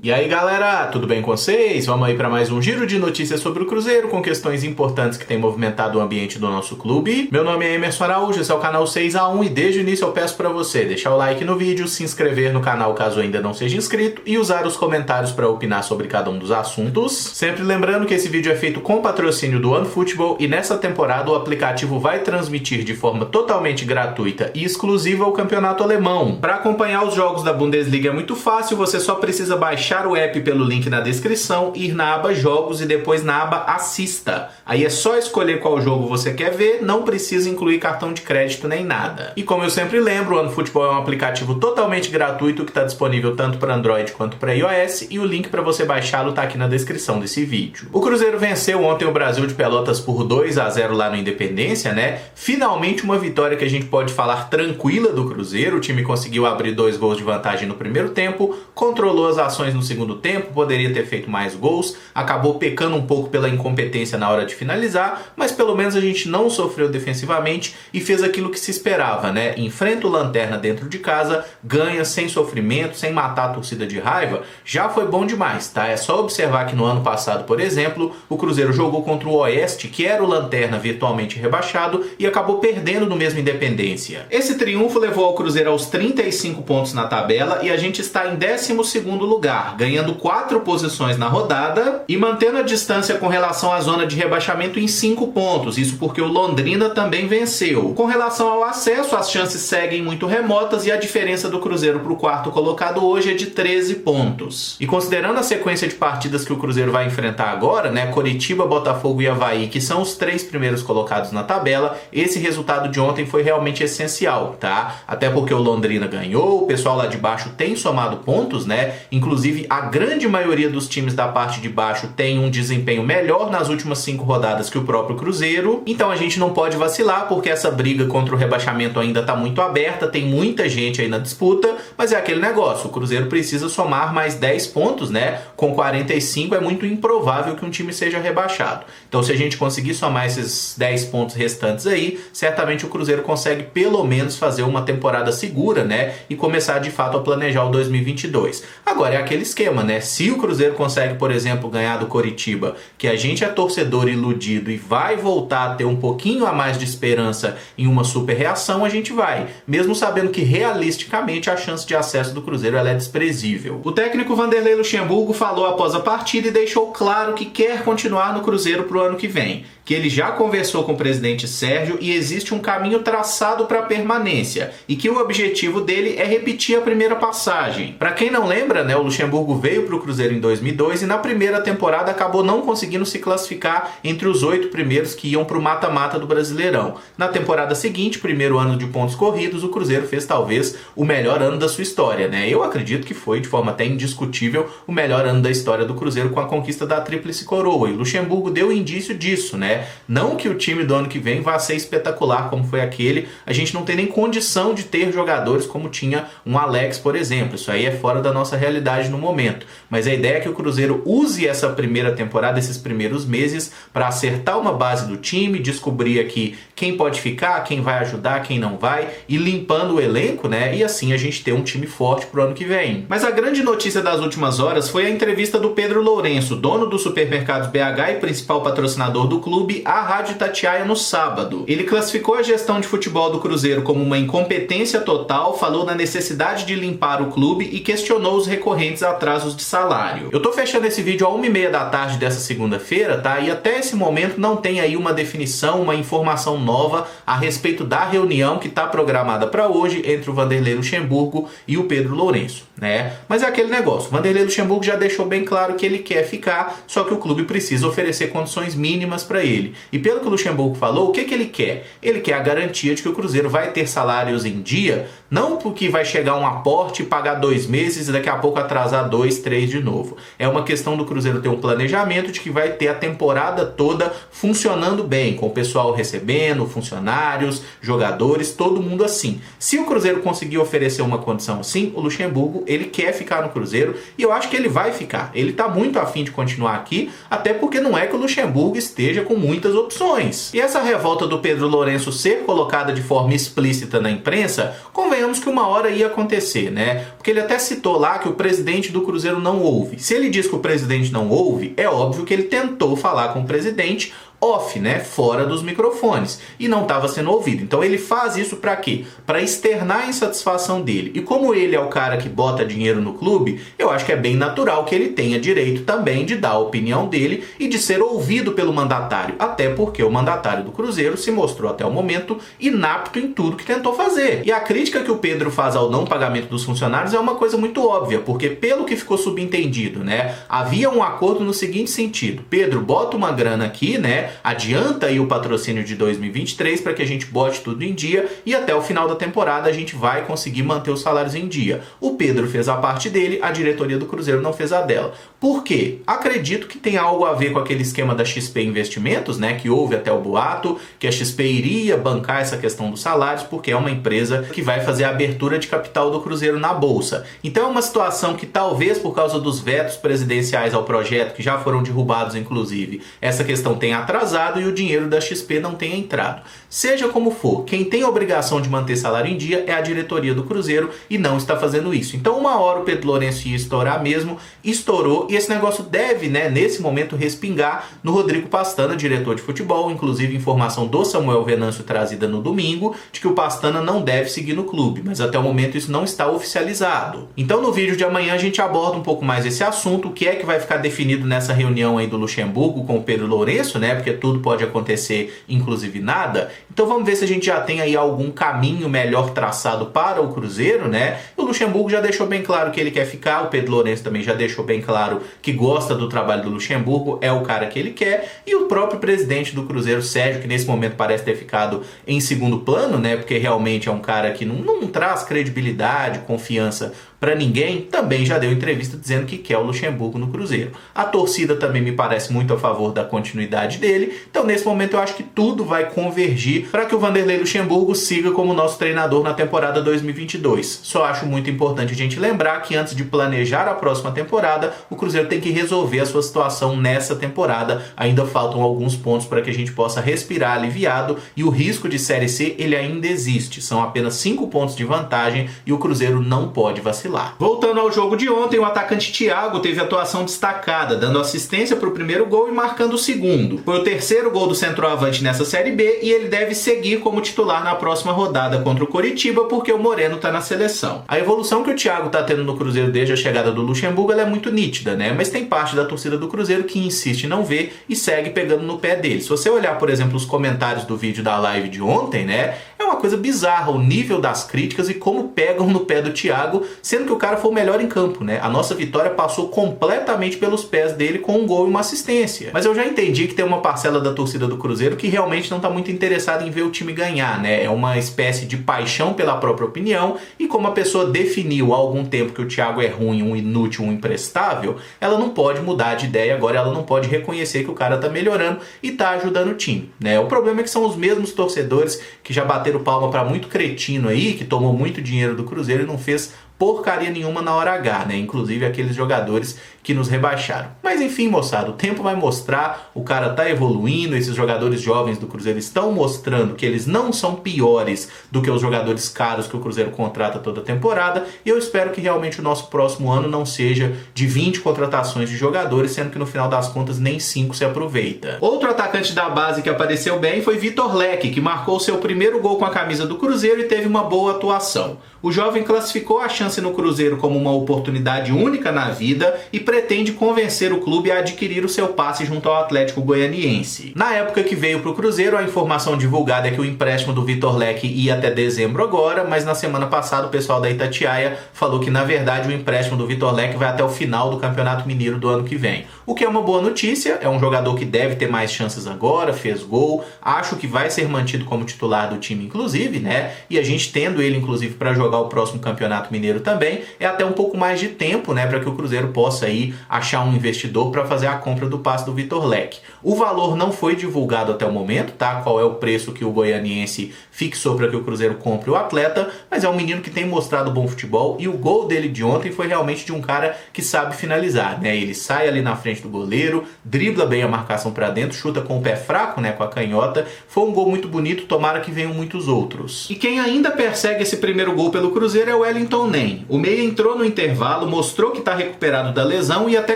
E aí galera, tudo bem com vocês? Vamos aí para mais um giro de notícias sobre o Cruzeiro com questões importantes que têm movimentado o ambiente do nosso clube. Meu nome é Emerson Araújo, esse é o canal 6x1 e desde o início eu peço para você deixar o like no vídeo, se inscrever no canal caso ainda não seja inscrito e usar os comentários para opinar sobre cada um dos assuntos. Sempre lembrando que esse vídeo é feito com patrocínio do OneFootball e nessa temporada o aplicativo vai transmitir de forma totalmente gratuita e exclusiva o campeonato alemão. Para acompanhar os jogos da Bundesliga é muito fácil, você só precisa baixar o app pelo link na descrição, ir na aba Jogos e depois na aba Assista. Aí é só escolher qual jogo você quer ver, não precisa incluir cartão de crédito nem nada. E como eu sempre lembro, o OneFootball é um aplicativo totalmente gratuito que está disponível tanto para Android quanto para iOS e o link para você baixá-lo está aqui na descrição desse vídeo. O Cruzeiro venceu ontem o Brasil de Pelotas por 2-0 lá no Independência, né? Finalmente uma vitória que a gente pode falar tranquila do Cruzeiro. O time conseguiu abrir 2 gols de vantagem no primeiro tempo, controlou as ações no segundo tempo, poderia ter feito mais gols, acabou pecando um pouco pela incompetência na hora de finalizar, mas pelo menos a gente não sofreu defensivamente e fez aquilo que se esperava, né? Enfrenta o Lanterna dentro de casa, ganha sem sofrimento, sem matar a torcida de raiva, já foi bom demais, tá? É só observar que no ano passado, por exemplo, o Cruzeiro jogou contra o Oeste, que era o Lanterna virtualmente rebaixado, e acabou perdendo no mesmo Independência. Esse triunfo levou ao Cruzeiro aos 35 pontos na tabela e a gente está em 12º lugar, ganhando 4 posições na rodada e mantendo a distância com relação à zona de rebaixamento em 5 pontos, isso porque o Londrina também venceu. Com relação ao acesso, as chances seguem muito remotas e a diferença do Cruzeiro para o 4º colocado hoje é de 13 pontos. E considerando a sequência de partidas que o Cruzeiro vai enfrentar agora, né, Coritiba, Botafogo e Avaí, que são os 3 primeiros colocados na tabela, esse resultado de ontem foi realmente essencial, tá? Até porque o Londrina ganhou, o pessoal lá de baixo tem somado pontos, né? Inclusive a grande maioria dos times da parte de baixo tem um desempenho melhor nas últimas 5 rodadas que o próprio Cruzeiro. Então a gente não pode vacilar porque essa briga contra o rebaixamento ainda está muito aberta, tem muita gente aí na disputa, mas é aquele negócio, o Cruzeiro precisa somar mais 10 pontos, né? Com 45 é muito improvável que um time seja rebaixado. Então se a gente conseguir somar esses 10 pontos restantes aí, certamente o Cruzeiro consegue pelo menos fazer uma temporada segura, né? E começar de fato a planejar o 2022. Agora é aquele esquema, né? Se o Cruzeiro consegue, por exemplo, ganhar do Coritiba, que a gente é torcedor iludido e vai voltar a ter um pouquinho a mais de esperança em uma super reação, a gente vai, mesmo sabendo que realisticamente a chance de acesso do Cruzeiro ela é desprezível. O técnico Vanderlei Luxemburgo falou após a partida e deixou claro que quer continuar no Cruzeiro para o ano que vem, que ele já conversou com o presidente Sérgio e existe um caminho traçado para a permanência e que o objetivo dele é repetir a primeira passagem. Para quem não lembra, né, o Luxemburgo veio para o Cruzeiro em 2002 e na primeira temporada acabou não conseguindo se classificar entre os 8 primeiros que iam para o mata-mata do Brasileirão. Na temporada seguinte, primeiro ano de pontos corridos, o Cruzeiro fez talvez o melhor ano da sua história, né? Eu acredito que foi, de forma até indiscutível, o melhor ano da história do Cruzeiro com a conquista da Tríplice Coroa. E o Luxemburgo deu indício disso, né? Não que o time do ano que vem vá ser espetacular como foi aquele, a gente não tem nem condição de ter jogadores como tinha um Alex, por exemplo. Isso aí é fora da nossa realidade no momento. Mas a ideia é que o Cruzeiro use essa primeira temporada, esses primeiros meses, para acertar uma base do time, descobrir aqui quem pode ficar, quem vai ajudar, quem não vai, e limpando o elenco, né? E assim a gente ter um time forte pro ano que vem. Mas a grande notícia das últimas horas foi a entrevista do Pedro Lourenço, dono do Supermercados BH e principal patrocinador do clube, à Rádio Itatiaia no sábado. Ele classificou a gestão de futebol do Cruzeiro como uma incompetência total, falou na necessidade de limpar o clube e questionou os recorrentes atrasos de salário. Eu tô fechando esse vídeo a 1h30 da tarde dessa segunda-feira, tá? E até esse momento não tem aí uma definição, uma informação nova a respeito da reunião que está programada para hoje entre o Vanderlei Luxemburgo e o Pedro Lourenço, né? Mas é aquele negócio, o Vanderlei Luxemburgo já deixou bem claro que ele quer ficar, só que o clube precisa oferecer condições mínimas para ele. E pelo que o Luxemburgo falou, o que ele quer? Ele quer a garantia de que o Cruzeiro vai ter salários em dia, não porque vai chegar um aporte e pagar 2 meses e daqui a pouco atrasar 2, 3 de novo. É uma questão do Cruzeiro ter um planejamento de que vai ter a temporada toda funcionando bem, com o pessoal recebendo, funcionários, jogadores, todo mundo assim. Se o Cruzeiro conseguir oferecer uma condição assim, o Luxemburgo, ele quer ficar no Cruzeiro e eu acho que ele vai ficar. Ele está muito afim de continuar aqui, até porque não é que o Luxemburgo esteja com muitas opções. E essa revolta do Pedro Lourenço ser colocada de forma explícita na imprensa, convenhamos que uma hora ia acontecer, né? Porque ele até citou lá que o presidente do Cruzeiro não ouve. Se ele diz que o presidente não ouve, é óbvio que ele tentou falar com o presidente off, né, fora dos microfones, e não estava sendo ouvido. Então ele faz isso para quê? Para externar a insatisfação dele. E como ele é o cara que bota dinheiro no clube, eu acho que é bem natural que ele tenha direito também de dar a opinião dele e de ser ouvido pelo mandatário, até porque o mandatário do Cruzeiro se mostrou até o momento inapto em tudo que tentou fazer. E a crítica que o Pedro faz ao não pagamento dos funcionários é uma coisa muito óbvia, porque pelo que ficou subentendido, né, havia um acordo no seguinte sentido: Pedro, bota uma grana aqui, né, adianta aí o patrocínio de 2023 para que a gente bote tudo em dia e até o final da temporada a gente vai conseguir manter os salários em dia. O Pedro fez a parte dele, a diretoria do Cruzeiro não fez a dela. Por quê? Acredito que tem algo a ver com aquele esquema da XP Investimentos, né, que houve até o boato, que a XP iria bancar essa questão dos salários, porque é uma empresa que vai fazer a abertura de capital do Cruzeiro na Bolsa. Então é uma situação que talvez por causa dos vetos presidenciais ao projeto, que já foram derrubados inclusive, essa questão tenha atrasado e o dinheiro da XP não tenha entrado. Seja como for, quem tem a obrigação de manter salário em dia é a diretoria do Cruzeiro e não está fazendo isso. Então uma hora o Pedro Lourenço ia estourar mesmo, estourou, e esse negócio deve, né, nesse momento respingar no Rodrigo Pastana, diretor de futebol, inclusive informação do Samuel Venâncio trazida no domingo, de que o Pastana não deve seguir no clube, mas até o momento isso não está oficializado. Então no vídeo de amanhã a gente aborda um pouco mais esse assunto, o que é que vai ficar definido nessa reunião aí do Luxemburgo com o Pedro Lourenço, né, porque tudo pode acontecer, inclusive nada. Então vamos ver se a gente já tem aí algum caminho melhor traçado para o Cruzeiro, né? O Luxemburgo já deixou bem claro que ele quer ficar, o Pedro Lourenço também já deixou bem claro que gosta do trabalho do Luxemburgo, é o cara que ele quer, e o próprio presidente do Cruzeiro, Sérgio, que nesse momento parece ter ficado em segundo plano, né? Porque realmente é um cara que não traz credibilidade, confiança para ninguém, também já deu entrevista dizendo que quer o Luxemburgo no Cruzeiro. A torcida também me parece muito a favor da continuidade dele, então nesse momento eu acho que tudo vai convergir para que o Vanderlei Luxemburgo siga como nosso treinador na temporada 2022. Só acho muito importante a gente lembrar que antes de planejar a próxima temporada, o Cruzeiro tem que resolver a sua situação nessa temporada. Ainda faltam alguns pontos para que a gente possa respirar aliviado, e o risco de Série C ele ainda existe. São apenas 5 pontos de vantagem e o Cruzeiro não pode vacilar. Voltando ao jogo de ontem, o atacante Thiago teve atuação destacada, dando assistência para o primeiro gol e marcando o segundo. Foi o terceiro gol do centroavante nessa Série B e ele deve seguir como titular na próxima rodada contra o Coritiba, porque o Moreno está na seleção. A evolução que o Thiago está tendo no Cruzeiro desde a chegada do Luxemburgo ela é muito nítida, né? Mas tem parte da torcida do Cruzeiro que insiste em não ver e segue pegando no pé dele. Se você olhar, por exemplo, os comentários do vídeo da live de ontem, né? É uma coisa bizarra o nível das críticas e como pegam no pé do Thiago, sendo que o cara foi o melhor em campo, né? A nossa vitória passou completamente pelos pés dele com um gol e uma assistência. Mas eu já entendi que tem uma parcela da torcida do Cruzeiro que realmente não está muito interessada em ver o time ganhar, né? É uma espécie de paixão pela própria opinião, e como a pessoa definiu há algum tempo que o Thiago é ruim, um inútil, um imprestável, ela não pode mudar de ideia agora, ela não pode reconhecer que o cara tá melhorando e tá ajudando o time, né? O problema é que são os mesmos torcedores que já bateram palma para muito cretino aí, que tomou muito dinheiro do Cruzeiro e não fez porcaria nenhuma na hora H, né? Inclusive aqueles jogadores que nos rebaixaram. Mas enfim, moçada, o tempo vai mostrar, o cara tá evoluindo, esses jogadores jovens do Cruzeiro estão mostrando que eles não são piores do que os jogadores caros que o Cruzeiro contrata toda temporada, e eu espero que realmente o nosso próximo ano não seja de 20 contratações de jogadores, sendo que no final das contas nem 5 se aproveita. Outro atacante da base que apareceu bem foi Vitor Leque, que marcou seu primeiro gol com a camisa do Cruzeiro e teve uma boa atuação. O jovem classificou a chance no Cruzeiro como uma oportunidade única na vida e pretende convencer o clube a adquirir o seu passe junto ao Atlético Goianiense. Na época que veio para o Cruzeiro, a informação divulgada é que o empréstimo do Vitor Leque ia até dezembro agora, mas na semana passada o pessoal da Itatiaia falou que na verdade o empréstimo do Vitor Leque vai até o final do Campeonato Mineiro do ano que vem. O que é uma boa notícia, é um jogador que deve ter mais chances agora, fez gol, acho que vai ser mantido como titular do time inclusive, né? E a gente tendo ele inclusive para jogar o próximo Campeonato Mineiro também, é até um pouco mais de tempo, né, para que o Cruzeiro possa aí achar um investidor para fazer a compra do passe do Vitor Leque. O valor não foi divulgado até o momento, tá? Qual é o preço que o goianiense fixou para que o Cruzeiro compre o atleta, mas é um menino que tem mostrado bom futebol e o gol dele de ontem foi realmente de um cara que sabe finalizar, né? Ele sai ali na frente frente do goleiro, dribla bem a marcação para dentro, chuta com o pé fraco, né, com a canhota. Foi um gol muito bonito, tomara que venham muitos outros. E quem ainda persegue esse primeiro gol pelo Cruzeiro é o Wellington Nem. O meia entrou no intervalo, mostrou que está recuperado da lesão e até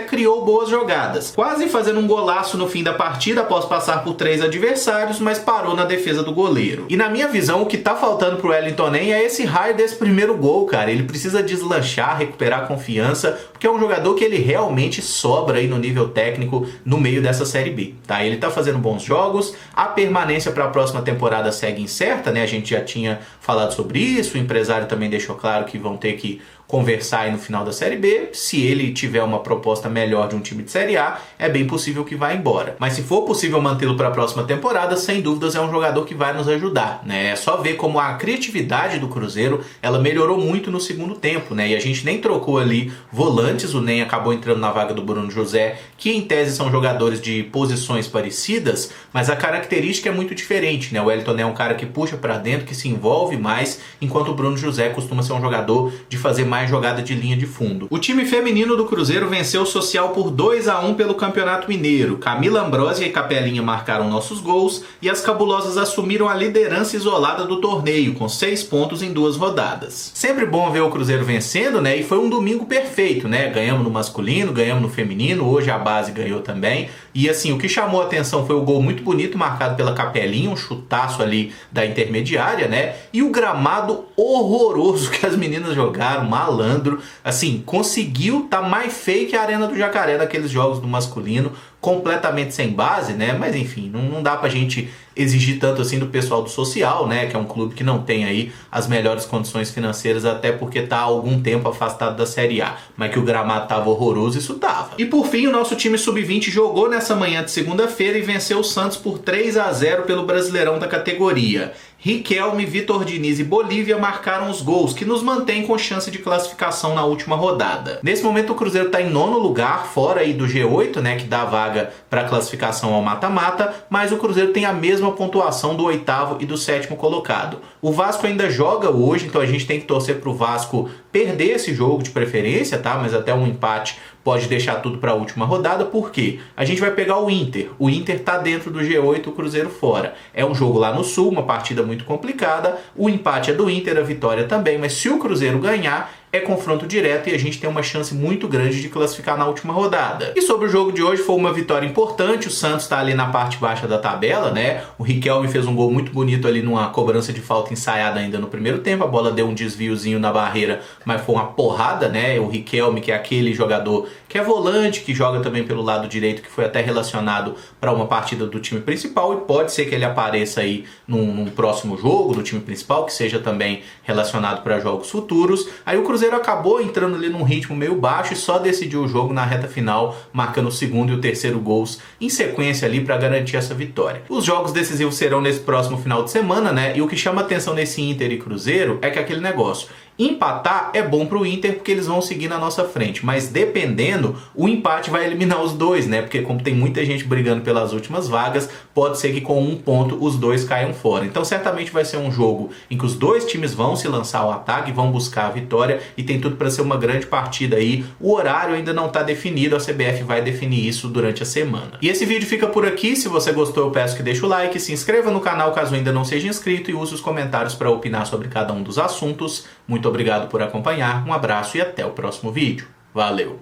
criou boas jogadas, quase fazendo um golaço no fim da partida após passar por 3 adversários, mas parou na defesa do goleiro. E na minha visão, o que tá faltando pro Wellington Nem é esse raio desse primeiro gol, cara. Ele precisa deslanchar, recuperar a confiança, porque é um jogador que ele realmente sobra aí no nível técnico no meio dessa Série B, tá? Ele tá fazendo bons jogos, a permanência para a próxima temporada segue incerta, né? A gente já tinha falado sobre isso, o empresário também deixou claro que vão ter que conversar aí no final da Série B. Se ele tiver uma proposta melhor de um time de Série A, é bem possível que vá embora. Mas se for possível mantê-lo para a próxima temporada, sem dúvidas é um jogador que vai nos ajudar, né? É só ver como a criatividade do Cruzeiro, ela melhorou muito no segundo tempo, né? E a gente nem trocou ali volantes, o Nem acabou entrando na vaga do Bruno José, que em tese são jogadores de posições parecidas, mas a característica é muito diferente, né? O Wellington é um cara que puxa para dentro, que se envolve mais, enquanto o Bruno José costuma ser um jogador de fazer mais jogada de linha de fundo. O time feminino do Cruzeiro venceu o Social por 2-1 pelo Campeonato Mineiro. Camila Ambrosia e Capelinha marcaram nossos gols e as cabulosas assumiram a liderança isolada do torneio, com 6 pontos em 2 rodadas. Sempre bom ver o Cruzeiro vencendo, né? E foi um domingo perfeito, né? Ganhamos no masculino, ganhamos no feminino, hoje a base ganhou também. E assim, o que chamou a atenção foi o gol muito bonito marcado pela Capelinha, um chutaço ali da intermediária, né? E o gramado horroroso que as meninas jogaram, malandro, assim, conseguiu tá mais feio que a Arena do Jacaré daqueles jogos do masculino, completamente sem base, né? Mas enfim, não dá pra gente exigir tanto assim do pessoal do Social, né? Que é um clube que não tem aí as melhores condições financeiras, até porque tá há algum tempo afastado da Série A. Mas que o gramado tava horroroso, isso tava. E por fim, o nosso time sub-20 jogou nessa manhã de segunda-feira e venceu o Santos por 3-0 pelo Brasileirão da categoria. Riquelme, Vitor Diniz e Bolívia marcaram os gols, que nos mantém com chance de classificação na última rodada. Nesse momento o Cruzeiro está em 9º lugar, fora aí do G8, né, que dá vaga para classificação ao mata-mata, mas o Cruzeiro tem a mesma pontuação do 8º e do 7º colocado. O Vasco ainda joga hoje, então a gente tem que torcer para o Vasco perder esse jogo de preferência, tá? Mas até um empate pode deixar tudo para a última rodada, porque a gente vai pegar o Inter. O Inter está dentro do G8, o Cruzeiro fora. É um jogo lá no Sul, uma partida muito complicada. O empate é do Inter, a vitória também, mas se o Cruzeiro ganhar, é confronto direto e a gente tem uma chance muito grande de classificar na última rodada. E sobre o jogo de hoje, foi uma vitória importante. O Santos está ali na parte baixa da tabela, né? O Riquelme fez um gol muito bonito ali numa cobrança de falta ensaiada ainda no primeiro tempo. A bola deu um desviozinho na barreira, mas foi uma porrada, né? O Riquelme, que é aquele jogador que é volante, que joga também pelo lado direito, que foi até relacionado para uma partida do time principal, e pode ser que ele apareça aí num próximo jogo do time principal, que seja também relacionado para jogos futuros. Aí o Cruzeiro acabou entrando ali num ritmo meio baixo e só decidiu o jogo na reta final, marcando o segundo e o terceiro gols em sequência ali para garantir essa vitória. Os jogos decisivos serão nesse próximo final de semana, né? E o que chama atenção nesse Inter e Cruzeiro é que aquele negócio: empatar é bom pro Inter porque eles vão seguir na nossa frente, mas dependendo, o empate vai eliminar os dois, né? Porque como tem muita gente brigando pelas últimas vagas, pode ser que com um ponto os dois caiam fora. Então certamente vai ser um jogo em que os dois times vão se lançar ao ataque, vão buscar a vitória, e tem tudo para ser uma grande partida aí. O horário ainda não está definido, a CBF vai definir isso durante a semana. E esse vídeo fica por aqui. Se você gostou, eu peço que deixe o like, se inscreva no canal caso ainda não seja inscrito e use os comentários para opinar sobre cada um dos assuntos. Muito obrigado por acompanhar, um abraço e até o próximo vídeo. Valeu!